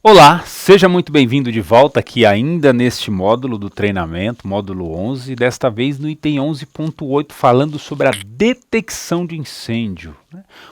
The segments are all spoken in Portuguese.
Olá, seja muito bem-vindo de volta aqui ainda neste módulo do treinamento, módulo 11, desta vez no item 11.8, falando sobre a detecção de incêndio.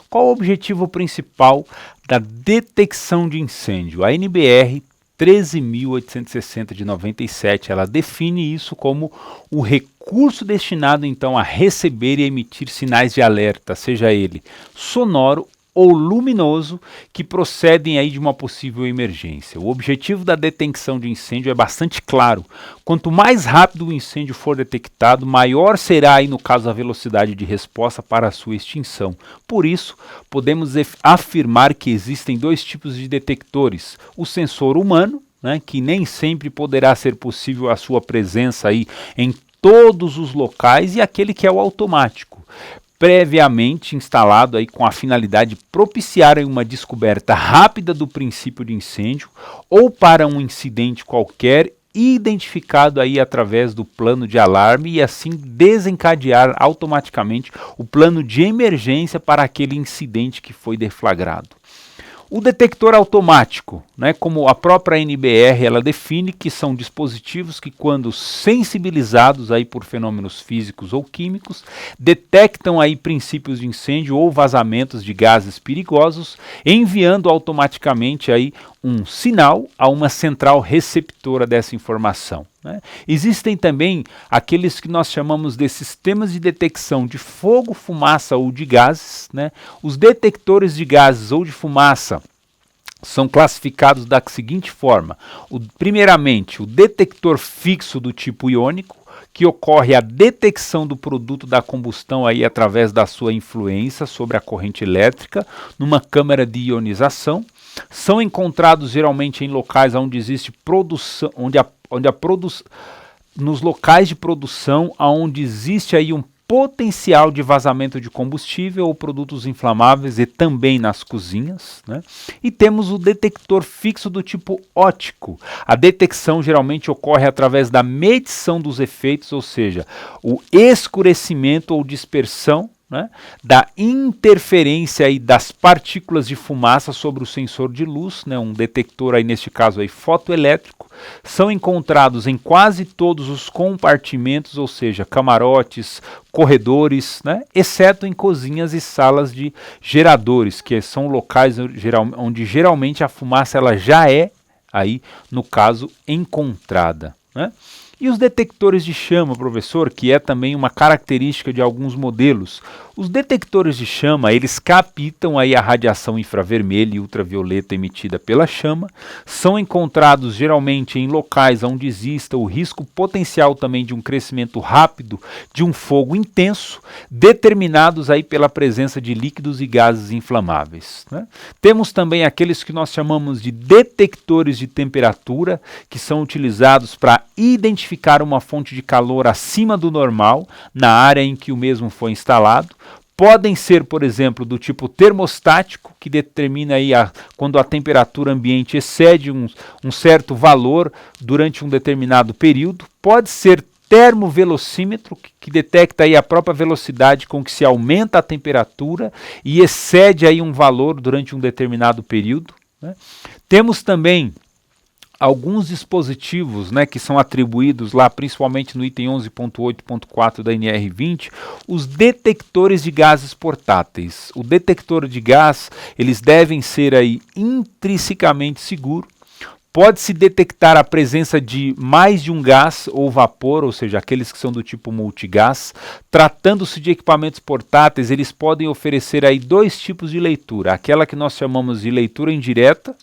Qual o objetivo principal da detecção de incêndio? A NBR 13.860 de 97, ela define isso como o recurso destinado então a receber e emitir sinais de alerta, seja ele sonoro ou luminoso, que procedem aí de uma possível emergência. O objetivo da detenção de incêndio é bastante claro. Quanto mais rápido o incêndio for detectado, maior será aí no caso a velocidade de resposta para a sua extinção. Por isso, podemos afirmar que existem dois tipos de detectores: o sensor humano, que nem sempre poderá ser possível a sua presença aí em todos os locais, e aquele que é o automático, previamente instalado aí com a finalidade de propiciar aí uma descoberta rápida do princípio de incêndio ou para um incidente qualquer, identificado aí através do plano de alarme, e assim desencadear automaticamente o plano de emergência para aquele incidente que foi deflagrado. O detector automático, como a própria NBR, ela define que são dispositivos que, quando sensibilizados aí por fenômenos físicos ou químicos, detectam aí princípios de incêndio ou vazamentos de gases perigosos, enviando automaticamente aí um sinal a uma central receptora dessa informação. Existem também aqueles que nós chamamos de sistemas de detecção de fogo, fumaça ou de gases. Os detectores de gases ou de fumaça são classificados da seguinte forma: primeiramente, o detector fixo do tipo iônico, que ocorre a detecção do produto da combustão aí através da sua influência sobre a corrente elétrica numa câmara de ionização. São encontrados geralmente em locais onde existe produção, nos locais de produção onde existe aí um potencial de vazamento de combustível ou produtos inflamáveis, e também nas cozinhas. E temos o detector fixo do tipo óptico. A detecção geralmente ocorre através da medição dos efeitos, ou seja, o escurecimento ou dispersão, da interferência aí das partículas de fumaça sobre o sensor de luz, um detector aí neste caso aí fotoelétrico. São encontrados em quase todos os compartimentos, ou seja, camarotes, corredores, exceto em cozinhas e salas de geradores, que são locais onde geralmente a fumaça ela já é aí, no caso, encontrada. E os detectores de chama, professor, que é também uma característica de alguns modelos. Os detectores de chama, eles captam aí a radiação infravermelha e ultravioleta emitida pela chama, são encontrados geralmente em locais onde exista o risco potencial também de um crescimento rápido de um fogo intenso, determinados aí pela presença de líquidos e gases inflamáveis. Temos também aqueles que nós chamamos de detectores de temperatura, que são utilizados para identificar uma fonte de calor acima do normal na área em que o mesmo foi instalado. Podem ser, por exemplo, do tipo termostático, que determina aí quando a temperatura ambiente excede um certo valor durante um determinado período. Pode ser termovelocímetro, que detecta aí a própria velocidade com que se aumenta a temperatura e excede aí um valor durante um determinado período. Temos também alguns dispositivos, que são atribuídos lá, principalmente no item 11.8.4 da NR20, os detectores de gases portáteis. O detector de gás, eles devem ser aí intrinsecamente seguros. Pode-se detectar a presença de mais de um gás ou vapor, ou seja, aqueles que são do tipo multigás. Tratando-se de equipamentos portáteis, eles podem oferecer aí dois tipos de leitura: aquela que nós chamamos de leitura indireta,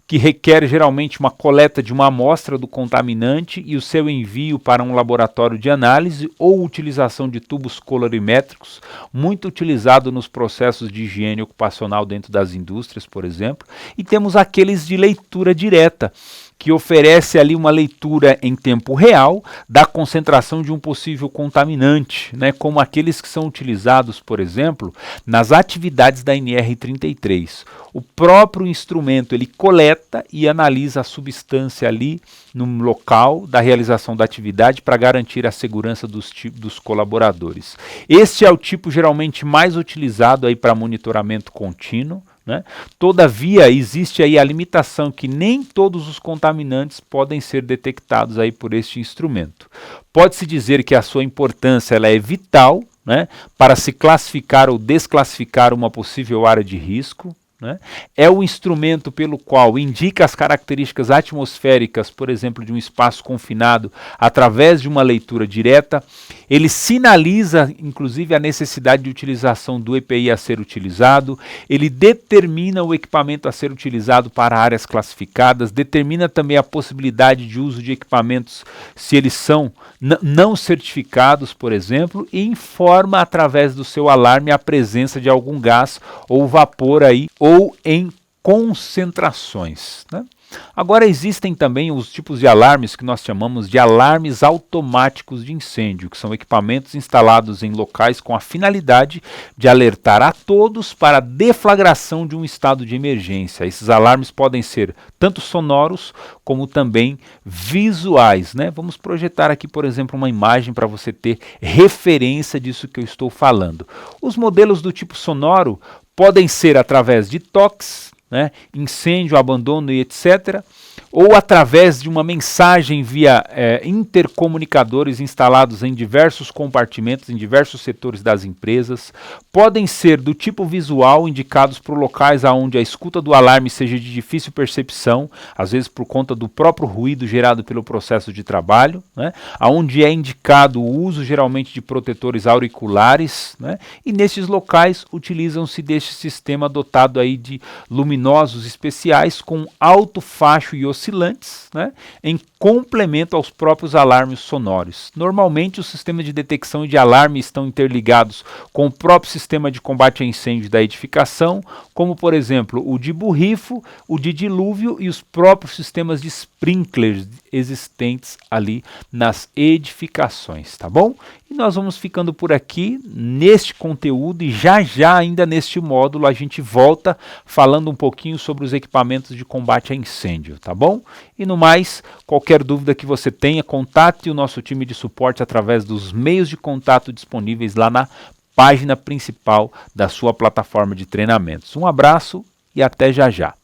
que requer geralmente uma coleta de uma amostra do contaminante e o seu envio para um laboratório de análise, ou utilização de tubos colorimétricos, muito utilizado nos processos de higiene ocupacional dentro das indústrias, por exemplo. E temos aqueles de leitura direta, que oferece ali uma leitura em tempo real da concentração de um possível contaminante, como aqueles que são utilizados, por exemplo, nas atividades da NR33. O próprio instrumento ele coleta e analisa a substância ali no local da realização da atividade para garantir a segurança dos colaboradores. Este é o tipo geralmente mais utilizado aí para monitoramento contínuo, né? Todavia, existe aí a limitação que nem todos os contaminantes podem ser detectados aí por este instrumento. Pode-se dizer que a sua importância ela é vital, né, para se classificar ou desclassificar uma possível área de risco, né? É o instrumento pelo qual indica as características atmosféricas, por exemplo, de um espaço confinado, através de uma leitura direta. Ele sinaliza, inclusive, a necessidade de utilização do EPI a ser utilizado. Ele determina o equipamento a ser utilizado para áreas classificadas, determina também a possibilidade de uso de equipamentos se eles são não certificados, por exemplo, e informa através do seu alarme a presença de algum gás ou vapor aí, ou em concentrações, né? Agora existem também os tipos de alarmes que nós chamamos de alarmes automáticos de incêndio, que são equipamentos instalados em locais com a finalidade de alertar a todos para a deflagração de um estado de emergência. Esses alarmes podem ser tanto sonoros como também visuais, né? Vamos projetar aqui, por exemplo, uma imagem para você ter referência disso que eu estou falando. Os modelos do tipo sonoro podem ser através de toques, né, incêndio, abandono e etc., ou através de uma mensagem via intercomunicadores instalados em diversos compartimentos, em diversos setores das empresas. Podem ser do tipo visual, indicados por locais onde a escuta do alarme seja de difícil percepção, às vezes por conta do próprio ruído gerado pelo processo de trabalho, né, onde é indicado o uso geralmente de protetores auriculares, né, e nesses locais utilizam-se deste sistema dotado aí de luminosos especiais com alto facho e oscilantes, né, em complemento aos próprios alarmes sonoros. Normalmente os sistemas de detecção e de alarme estão interligados com o próprio sistema de combate a incêndio da edificação, como por exemplo o de borrifo, o de dilúvio e os próprios sistemas de sprinklers existentes ali nas edificações, tá bom? E nós vamos ficando por aqui neste conteúdo e já ainda neste módulo a gente volta falando um pouquinho sobre os equipamentos de combate a incêndio, tá bom? E no mais, qualquer dúvida que você tenha, contate o nosso time de suporte através dos meios de contato disponíveis lá na página principal da sua plataforma de treinamentos. Um abraço e até já.